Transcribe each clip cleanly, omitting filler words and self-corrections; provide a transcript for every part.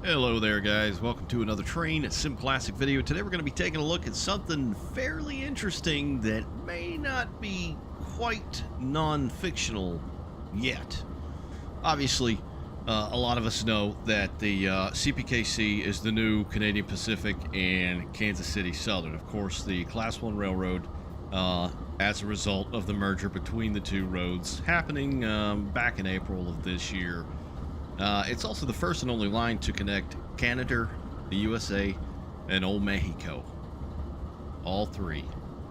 Hello there guys, welcome to another Train Sim Classic video. Today we're going to be taking a look at something fairly interesting that may not be quite non-fictional yet. Obviously, a lot of us know that the CPKC is the new Canadian Pacific and Kansas City Southern. Of course, the Class 1 Railroad as a result of the merger between the two roads happening back in April of this year. It's also the first and only line to connect Canada, the USA, and Old Mexico. All three,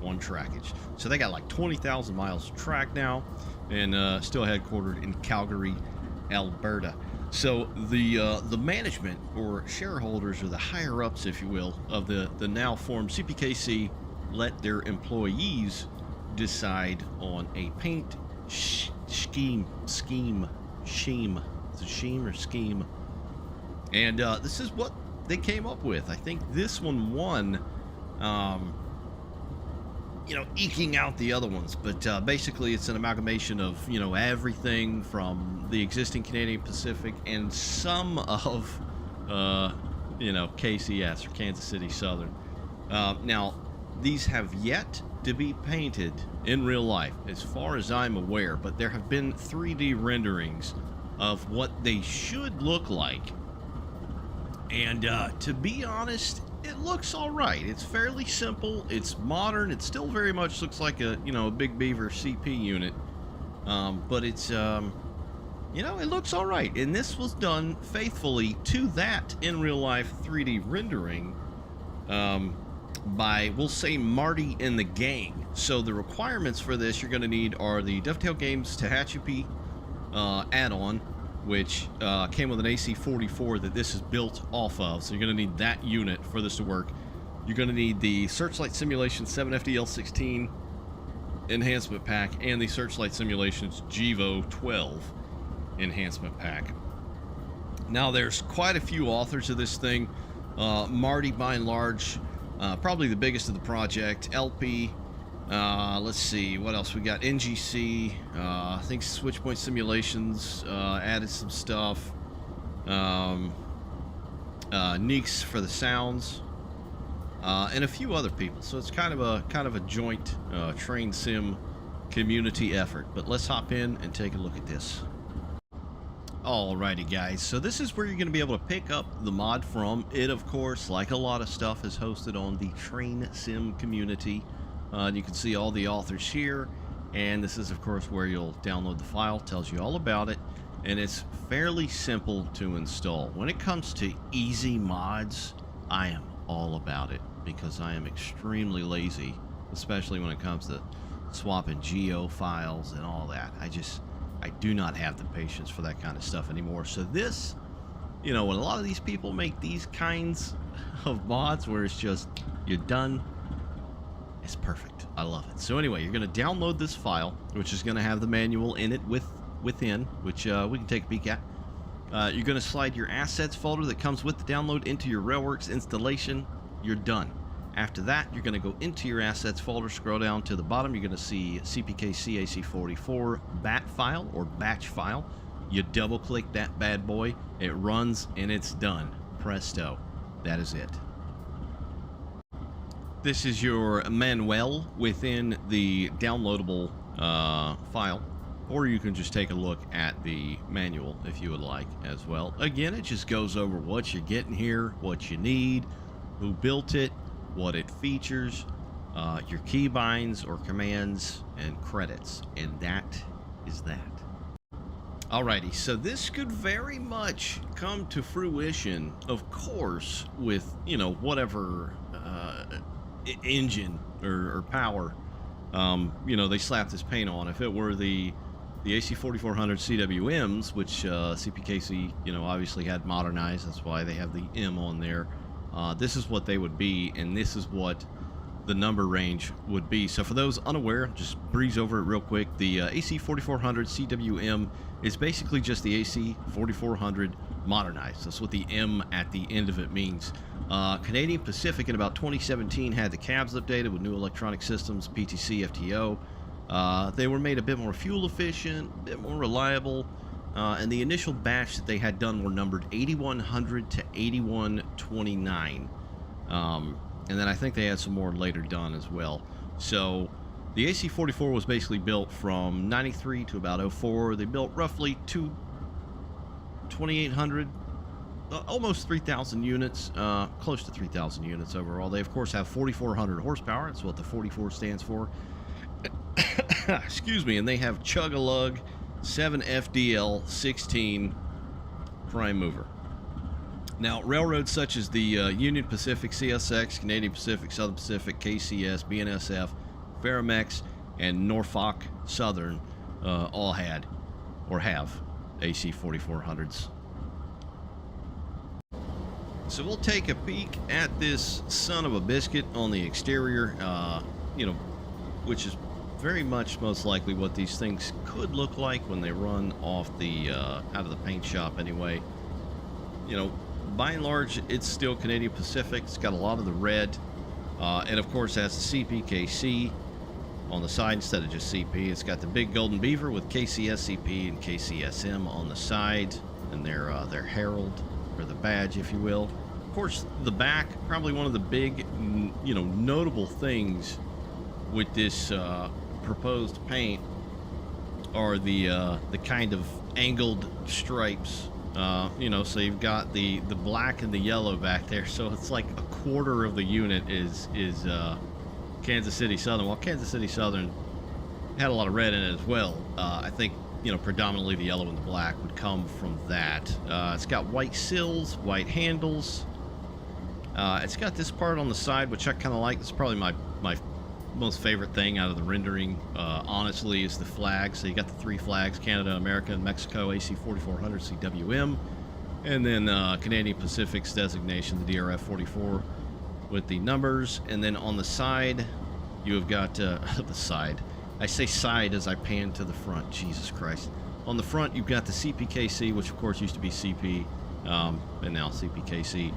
one trackage. So they got like 20,000 miles of track now, and still headquartered in Calgary, Alberta. So the management, or shareholders, or the higher-ups, if you will, of the now formed CPKC let their employees decide on a paint scheme. It's a scheme or scheme, and this is what they came up with. I think this one won, eking out the other ones, but basically it's an amalgamation of, everything from the existing Canadian Pacific and some of, KCS, or Kansas City Southern. Now, these have yet to be painted in real life, as far as I'm aware, but there have been 3D renderings of what they should look like, and to be honest, it looks all right. It's fairly simple, it's modern, it still very much looks like a Big Beaver CP unit, but it's it looks all right, and this was done faithfully to that in real life 3D rendering by, we'll say, Marty and the gang. So the requirements for this you're going to need are the Dovetail Games Tehachapi add-on, which came with an AC44 that this is built off of, so you're going to need that unit for this to work. You're going to need the Searchlight Simulation 7FDL16 enhancement pack and the Searchlight Simulations GEVO 12 enhancement pack. Now, there's quite a few authors of this thing. Marty, by and large, probably the biggest of the project. LP, let's see, what else we got? NGC, I think Switchpoint Simulations added some stuff. Neeks for the sounds, and a few other people. So it's kind of a joint train sim community effort. But let's hop in and take a look at this. Alrighty guys, so this is where you're going to be able to pick up the mod from. It, of course, like a lot of stuff, is hosted on the Train Sim community. You can see all the authors here, and this is, of course, where you'll download the file. Tells you all about it, and it's fairly simple to install. When it comes to easy mods, I am all about it, because I am extremely lazy, especially when it comes to swapping geo files and all that. I do not have the patience for that kind of stuff anymore. So this, when a lot of these people make these kinds of mods where it's just, you're done, it's perfect. I love it. So anyway, you're going to download this file, which is going to have the manual in it within, which we can take a peek at. You're going to slide your assets folder that comes with the download into your Railworks installation. You're done. After that, you're going to go into your assets folder, scroll down to the bottom. You're going to see CPKC AC44 bat file or batch file. You double click that bad boy, it runs, and it's done. Presto. That is it. This is your manual within the downloadable file, or you can just take a look at the manual if you would like as well. Again, it just goes over what you're getting here, what you need, who built it, what it features, your keybinds or commands, and credits, and that is that. Alrighty, so this could very much come to fruition, of course, with whatever engine or power they slap this paint on. If it were the AC4400 CWMs, which CPKC obviously had modernized, that's why they have the M on there. This is what they would be, and this is what the number range would be. So for those unaware, just breeze over it real quick. The AC4400 CWM is basically just the AC4400 modernized. That's what the M at the end of it means. Canadian Pacific in about 2017 had the cabs updated with new electronic systems, PTC, FTO. They were made a bit more fuel efficient, a bit more reliable. and the initial batch that they had done were numbered 8100 to 8129. And then I think they had some more later done as well. So the AC44 was basically built from 93 to about 04. They built roughly 2,800, almost 3,000 units, close to 3,000 units overall. They, of course, have 4,400 horsepower. That's what the 44 stands for. Excuse me. And they have Chug-a-Lug 7FDL 16 prime mover. Now, railroads such as the Union Pacific, CSX, Canadian Pacific, Southern Pacific, KCS, BNSF, Ferromex, and Norfolk Southern all had or have AC4400s. So we'll take a peek at this son of a biscuit on the exterior, which is very much most likely what these things could look like when they run off the out of the paint shop anyway. By and large, it's still Canadian Pacific. It's got a lot of the red, and of course has the CPKC on the side instead of just CP. It's got the big golden beaver with KCSCP and KCSM on the side, and their herald, or the badge, if you will. Of course, the back, probably one of the big, notable things with this proposed paint are the kind of angled stripes. So you've got the black and the yellow back there, so it's like a quarter of the unit is Kansas City Southern. While Kansas City Southern had a lot of red in it as well, I think predominantly the yellow and the black would come from that. It's got white sills, white handles. It's got this part on the side, which I kind of like. It's probably my most favorite thing out of the rendering, honestly, is the flag. So you got the three flags: Canada, America, and Mexico, AC4400 CWM, and then Canadian Pacific's designation, the DRF44, with the numbers. And then on the side, you have got the side. I say side as I pan to the front. Jesus Christ. On the front, you've got the CPKC, which of course used to be CP, and now CPKC.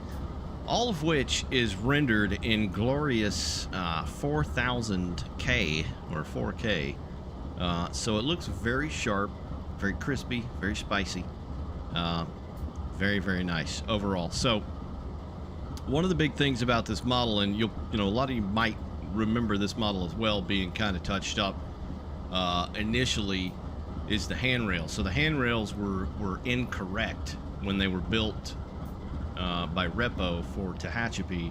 All of which is rendered in glorious 4000K or 4K. So it looks very sharp, very crispy, very spicy. Very, very nice overall. So one of the big things about this model, and a lot of you might remember this model as well being kind of touched up initially, is the handrails. So the handrails were incorrect when they were built by Repo for Tehachapi.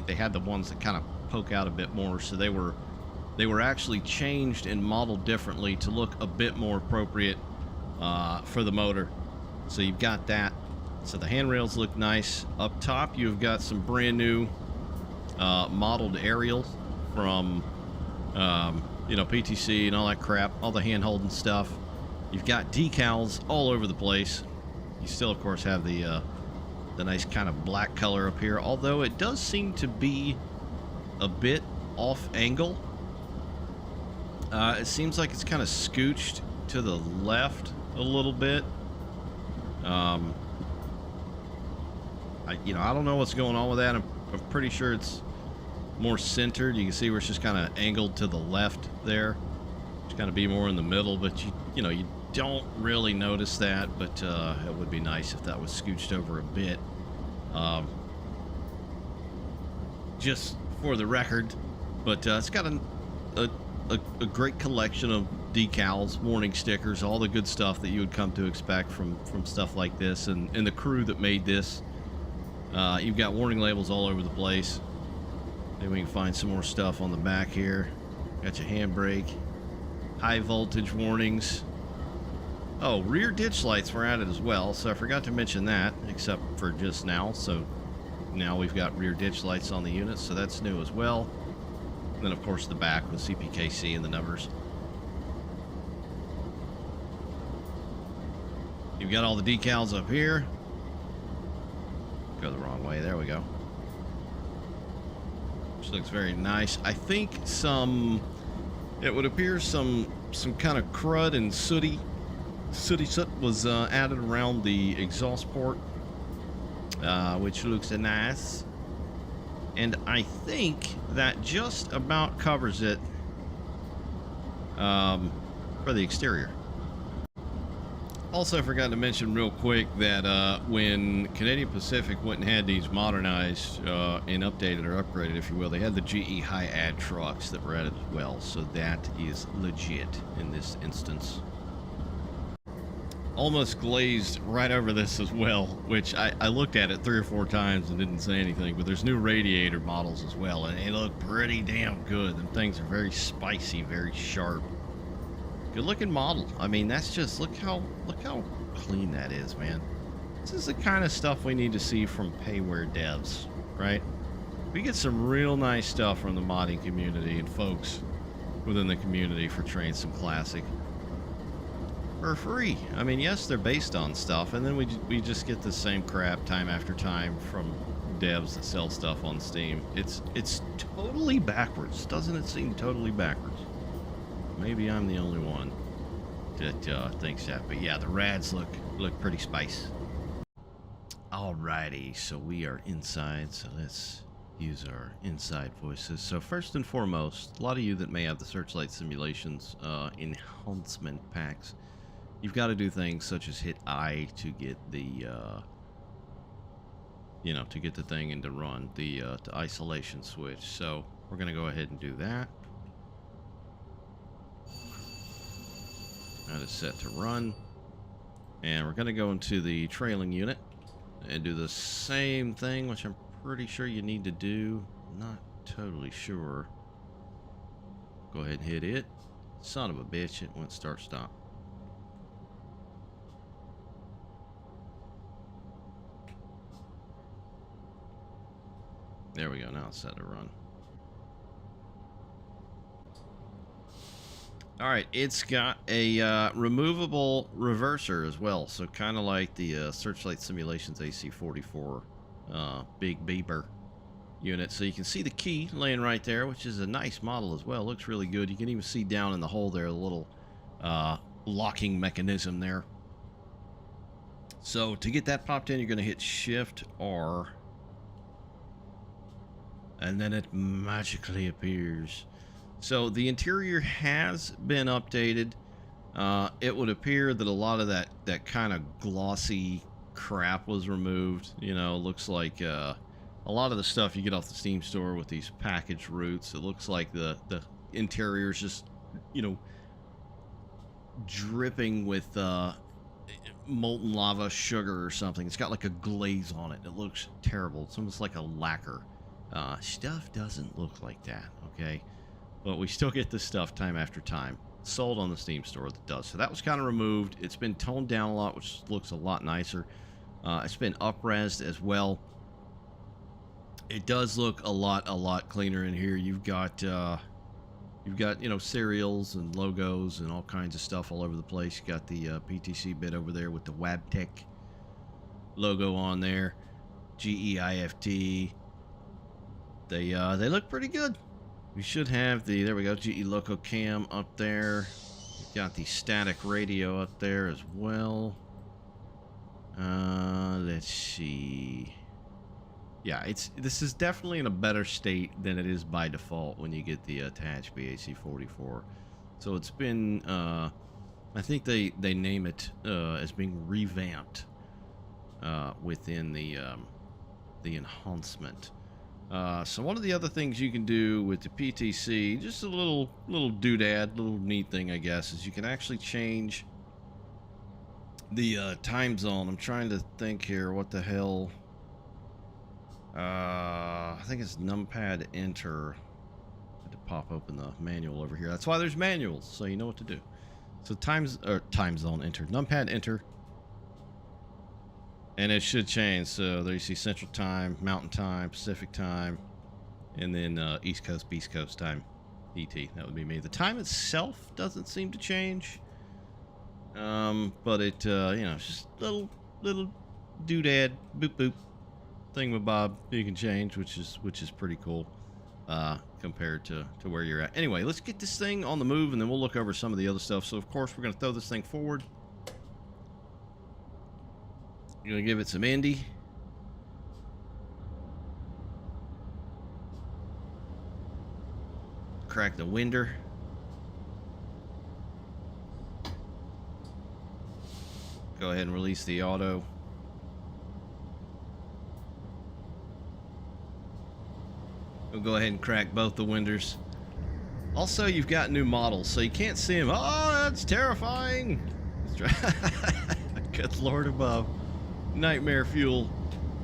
They had the ones that kind of poke out a bit more, so they were actually changed and modeled differently to look a bit more appropriate for the motor. So you've got that. So the handrails look nice. Up top, you've got some brand new modeled aerials from PTC and all that crap, all the hand-holding stuff. You've got decals all over the place. You still, of course, have the nice kind of black color up here, although it does seem to be a bit off angle. It seems like it's kind of scooched to the left a little bit. I don't know what's going on with that. I'm pretty sure it's more centered. You can see where it's just kind of angled to the left there. It's kind of be more in the middle, but you don't really notice that, but it would be nice if that was scooched over a bit. Just for the record, but it's got a great collection of decals, warning stickers, all the good stuff that you would come to expect from stuff like this, and the crew that made this. You've got warning labels all over the place. Maybe we can find some more stuff on the back here. Got your handbrake, high voltage warnings. Oh, rear ditch lights were added as well, so I forgot to mention that, except for just now. So now we've got rear ditch lights on the unit, so that's new as well. And then, of course, the back with CPKC and the numbers. You've got all the decals up here. Go the wrong way. There we go. Which looks very nice. I think it would appear some kind of crud and sooty soot was added around the exhaust port, which looks nice. And I think that just about covers it for the exterior. Also, I forgot to mention real quick that when Canadian Pacific went and had these modernized and updated or upgraded, if you will, they had the GE high-ad trucks that were added as well. So that is legit in this instance. Almost glazed right over this as well, which I looked at it 3 or 4 times and didn't say anything, but there's new radiator models as well, and they look pretty damn good. Them things are very spicy, very sharp. Good looking model. I mean, that's just, look how clean that is, man. This is the kind of stuff we need to see from payware devs, right? We get some real nice stuff from the modding community and folks within the community for Train Sim Classic for free. I mean, yes, they're based on stuff, and then we just get the same crap time after time from devs that sell stuff on Steam. It's totally backwards. Doesn't it seem totally backwards? Maybe I'm the only one that thinks that, but yeah, the rads look pretty spice. Alrighty, so we are inside, so let's use our inside voices. So first and foremost, a lot of you that may have the Searchlight Simulations enhancement packs, you've got to do things such as hit I to get the to get the thing into run, the isolation switch. So we're gonna go ahead and do that. That is set to run, and we're gonna go into the trailing unit and do the same thing, which I'm pretty sure you need to do. Not totally sure. Go ahead and hit it. Son of a bitch, it went start stop. There we go, now it's set to run. Alright, it's got a removable reverser as well, so kind of like the Searchlight Simulations AC44 big beeper unit. So you can see the key laying right there, which is a nice model as well. Looks really good. You can even see down in the hole there, a little locking mechanism there. So to get that popped in, you're going to hit Shift R, and then it magically appears. So the interior has been updated. It would appear that a lot of that kind of glossy crap was removed. You know, looks like a lot of the stuff you get off the Steam store with these package routes. It looks like the interior is just, you know, dripping with molten lava sugar or something. It's got like a glaze on it. It looks terrible. It's almost like a lacquer. Stuff doesn't look like that, okay? But we still get this stuff time after time. Sold on the Steam store that does. So that was kind of removed. It's been toned down a lot, which looks a lot nicer. It's been up-resed as well. It does look a lot cleaner in here. You've got you know, serials and logos and all kinds of stuff all over the place. You got the PTC bit over there with the Wabtec logo on there. GEIFT. They look pretty good. We should have the, there we go, GE Loco Cam up there. We've got the static radio up there as well. Let's see. Yeah, this is definitely in a better state than it is by default when you get the attached AC44. So it's been, I think they name it as being revamped within the enhancement. So one of the other things you can do with the PTC, just a little doodad, little neat thing, I guess, is you can actually change the time zone. I'm trying to think here, what the hell? I think it's numpad enter. I had to pop open the manual over here. That's why there's manuals, so you know what to do. So time zone enter, numpad enter. And it should change. So there you see Central Time, Mountain Time, Pacific Time, and then East Coast, Beast Coast Time, ET. That would be me. The time itself doesn't seem to change, but it, you know, it's just little doodad, boop boop, thingamabob you can change, which is pretty cool compared to where you're at. Anyway, let's get this thing on the move, and then we'll look over some of the other stuff. So of course we're gonna throw this thing forward. You're gonna give it some Indy. Crack the winder. Go ahead and release the auto. We'll go ahead and crack both the windows. Also, you've got new models, so you can't see them. Oh, that's terrifying. Good Lord above. Nightmare fuel.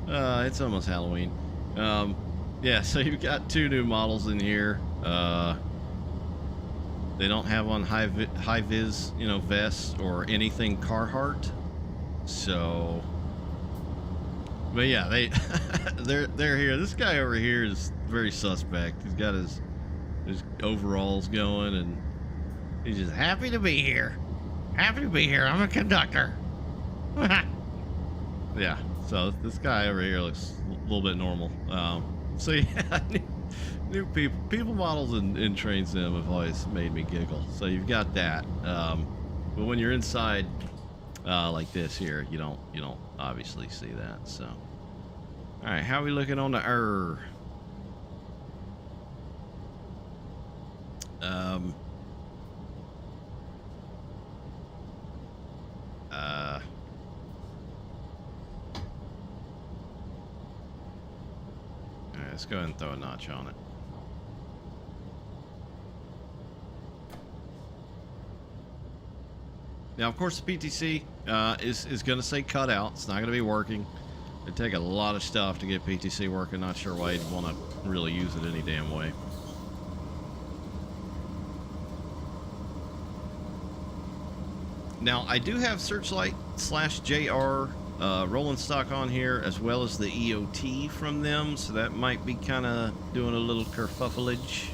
It's almost Halloween. Yeah, so you've got 2 new models in here. They don't have on high vis, you know, vests or anything Carhartt. So, but yeah, they're here. This guy over here is very suspect. He's got his overalls going, and he's just happy to be here. Happy to be here. I'm a conductor. Yeah. So this guy over here looks a little bit normal. So yeah, new people models in Train Sim have always made me giggle. So you've got that. But when you're inside like this here, you don't obviously see that. So, all right, how are we looking on the Alright, let's go ahead and throw a notch on it. Now, of course, the PTC is going to say cut out. It's not going to be working. It'd take a lot of stuff to get PTC working. Not sure why you'd want to really use it any damn way. Now, I do have Searchlight / JR rolling stock on here, as well as the EOT from them, so that might be kind of doing a little kerfuffleage.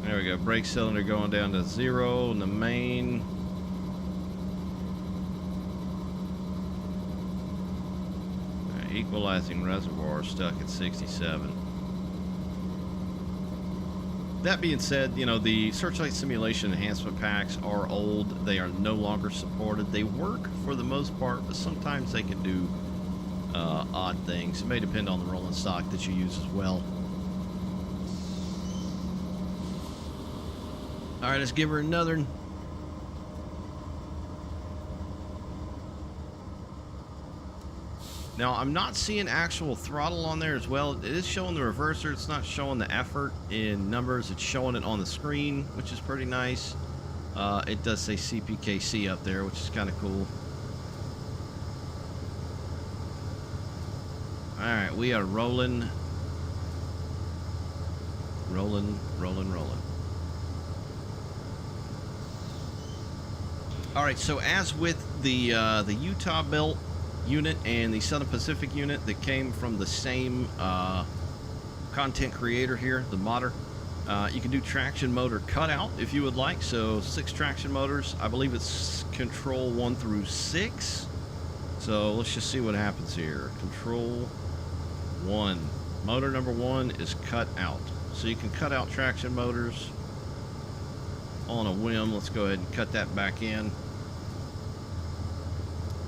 There we go, brake cylinder going down to 0 in the main. Equalizing reservoir stuck at 67. That being said, you know, the Searchlight Simulation enhancement packs are old. They are no longer supported. They work for the most part, but sometimes they can do odd things. It may depend on the rolling stock that you use as well. All right, let's give her another. Now, I'm not seeing actual throttle on there as well. It is showing the reverser. It's not showing the effort in numbers. It's showing it on the screen, which is pretty nice. It does say CPKC up there, which is kind of cool. All right, we are rolling. Rolling. All right, so as with the Utah Belt unit and the Southern Pacific unit that came from the same content creator here, the modder, you can do traction motor cutout if you would like. So 6 traction motors. I believe it's control 1 through 6. So let's just see what happens here. Control 1. Motor number 1 is cut out. So you can cut out traction motors on a whim. Let's go ahead and cut that back in.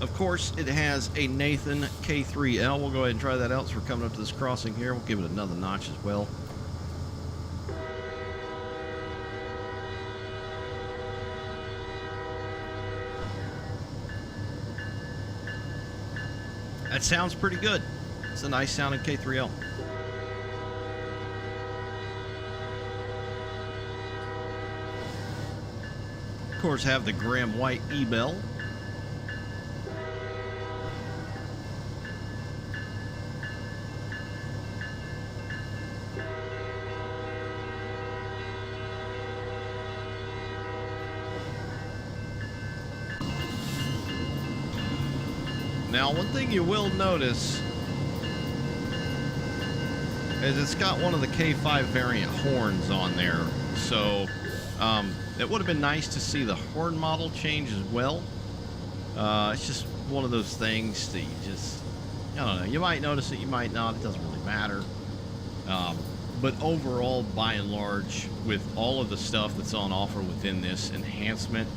Of course, it has a Nathan K3L. We'll go ahead and try that out. So we're coming up to this crossing here. We'll give it another notch as well. That sounds pretty good. It's a nice sounding K3L. Of course, have the Graham White E-Bell. Now, one thing you will notice is it's got one of the K5 variant horns on there. So, it would have been nice to see the horn model change as well. It's just one of those things that you just, I don't know, you might notice it, you might not, it doesn't really matter. But overall, by and large, with all of the stuff that's on offer within this enhancement,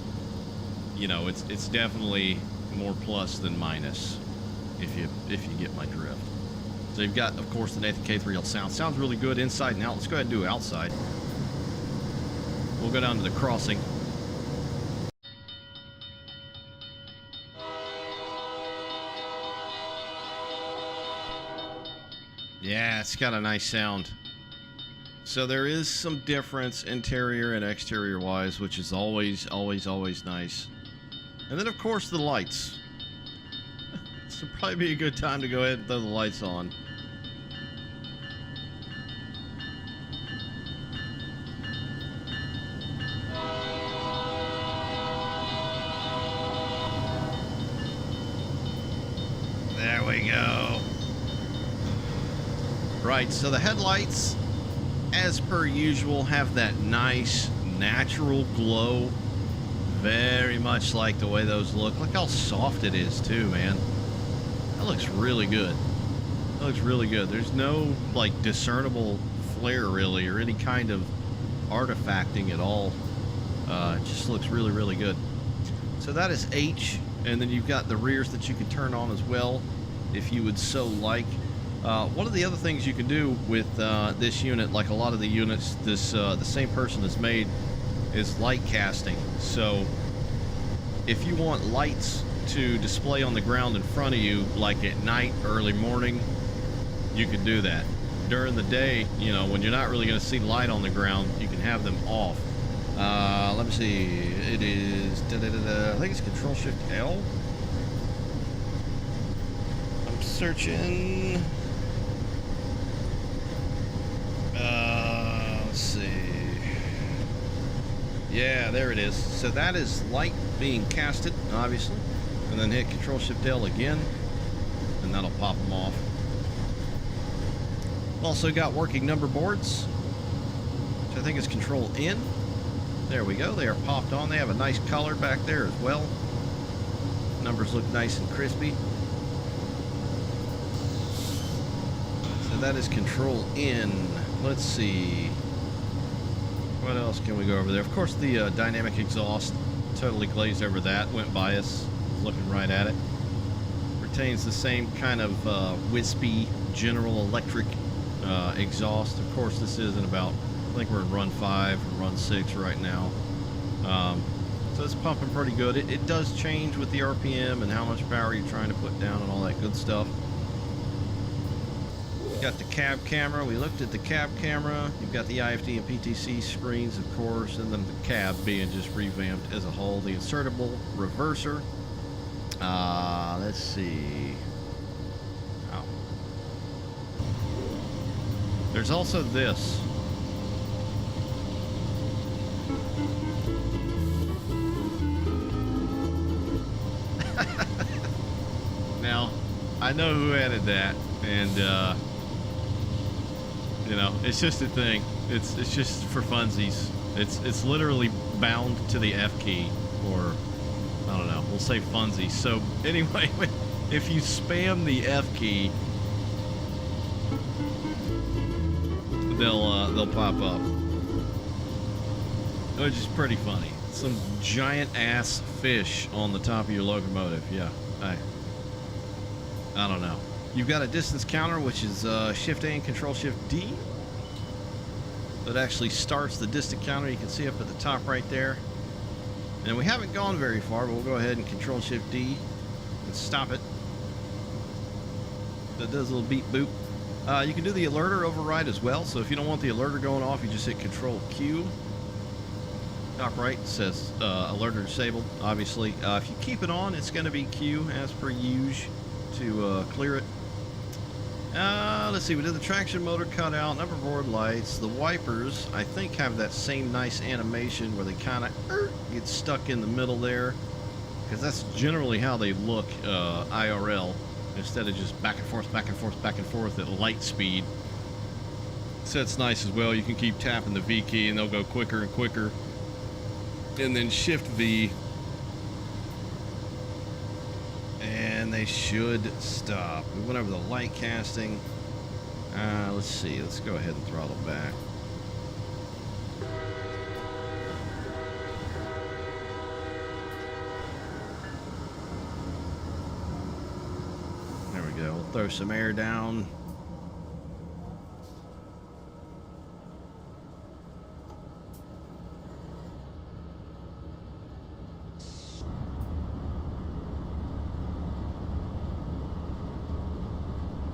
you know, it's definitely more plus than minus, if you get my drift. So you've got, of course, the Nathan K3L sound. Sounds really good inside and out. Let's go ahead and do outside. We'll go down to the crossing. Yeah, it's got a nice sound. So there is some difference interior and exterior wise, which is always nice. And then, of course, the lights. This would probably be a good time to go ahead and throw the lights on. There we go. Right, so the headlights, as per usual, have that nice natural glow. Very much like the way those look. Look how soft it is too, man. That looks really good. That looks really good. There's no like discernible flare really, or any kind of artifacting at all. It just looks really good. So that is H, and then you've got the rears that you can turn on as well if you would so like. One of the other things you can do with this unit, like a lot of the units the same person has made, is light casting. So if you want lights to display on the ground in front of you, like at night, early morning, you can do that. During the day, you know, when you're not really going to see light on the ground, you can have them off. Let me see. It is, I think it's Control Shift L. I'm searching. Let's see. Yeah, there it is. So that is light being casted, obviously. And then hit Control Shift L again, and that'll pop them off. Also got working number boards, which I think is Control N. There we go. They are popped on. They have a nice color back there as well. Numbers look nice and crispy. So that is Control N. Let's see. What else can we go over there? Of course, the dynamic exhaust, totally glazed over that. Went by us, looking right at it. Retains the same kind of wispy General Electric exhaust. Of course, this isn't about, I think we're in run 5 or run 6 right now. So it's pumping pretty good. It does change with the RPM and how much power you're trying to put down and all that good stuff. Got the cab camera. We looked at the cab camera. You've got the IFD and PTC screens, of course, and then the cab being just revamped as a whole. The insertable reverser. Let's see. Oh. There's also this. Now, I know who added that, and you know, it's just a thing. It's just for funsies. It's literally bound to the F key, or I don't know. We'll say funsies. So anyway, if you spam the F key, they'll pop up, which is pretty funny. Some giant ass fish on the top of your locomotive. Yeah, I don't know. You've got a distance counter, which is Shift A and Control Shift D. That actually starts the distance counter. You can see up at the top right there. And we haven't gone very far, but we'll go ahead and Control Shift D and stop it. That does a little beep boop. You can do the alerter override as well. So if you don't want the alerter going off, you just hit Control Q. Top right says alerter disabled, obviously. If you keep it on, it's going to be Q as per usual to clear it. Let's see, we did the traction motor cutout, number board lights. The wipers, I think, have that same nice animation where they kind of get stuck in the middle there, because that's generally how they look IRL, instead of just back and forth, back and forth, back and forth at light speed. So that's nice as well. You can keep tapping the V key and they'll go quicker and quicker. And then Shift V, and they should stop. We went over the light casting. Let's see. Let's go ahead and throttle back. There we go. We'll throw some air down.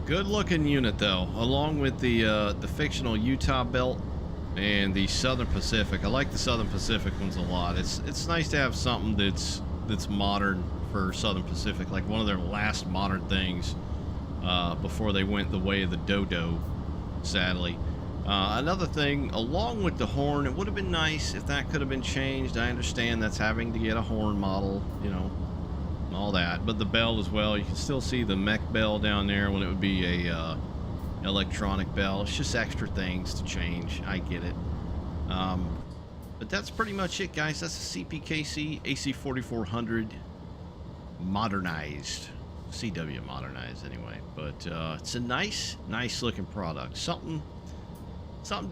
Good looking unit though, along with the fictional Utah belt and the Southern Pacific. I like the Southern Pacific ones a lot. It's nice to have something that's modern for Southern Pacific, like one of their last modern things before they went the way of the dodo, sadly. Another thing, along with the horn, it would have been nice if that could have been changed. I understand that's having to get a horn model, you know, and all that. But the bell as well, you can still see the mech bell down there when it would be a electronic bell. It's just extra things to change. I get it. But that's pretty much it, guys. That's a CPKC AC4400 modernized. CW modernized anyway. But it's a nice looking product. Something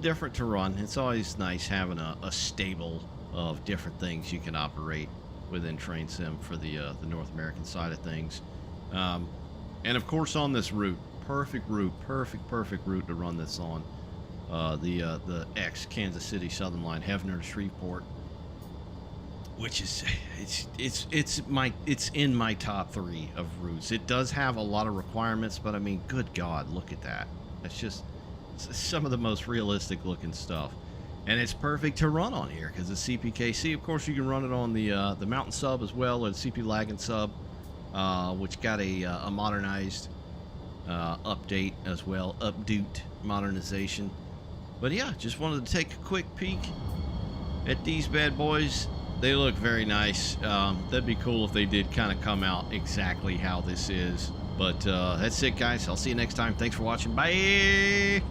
different to run. It's always nice having a stable of different things you can operate within Train Sim for the North American side of things. And of course on this route, perfect route to run this on. The ex-Kansas City Southern Line, Hefner to Shreveport, which is it's in my top 3 of routes. It does have a lot of requirements, but I mean, good God, look at that. It's just some of the most realistic looking stuff, and it's perfect to run on here because it's CPKC. Of course, you can run it on the Mountain Sub as well, or the CP Lagan Sub, which got a modernized update as well, update modernization. But yeah, just wanted to take a quick peek at these bad boys. They look very nice. That'd be cool if they did kind of come out exactly how this is. But that's it, guys. I'll see you next time. Thanks for watching. Bye.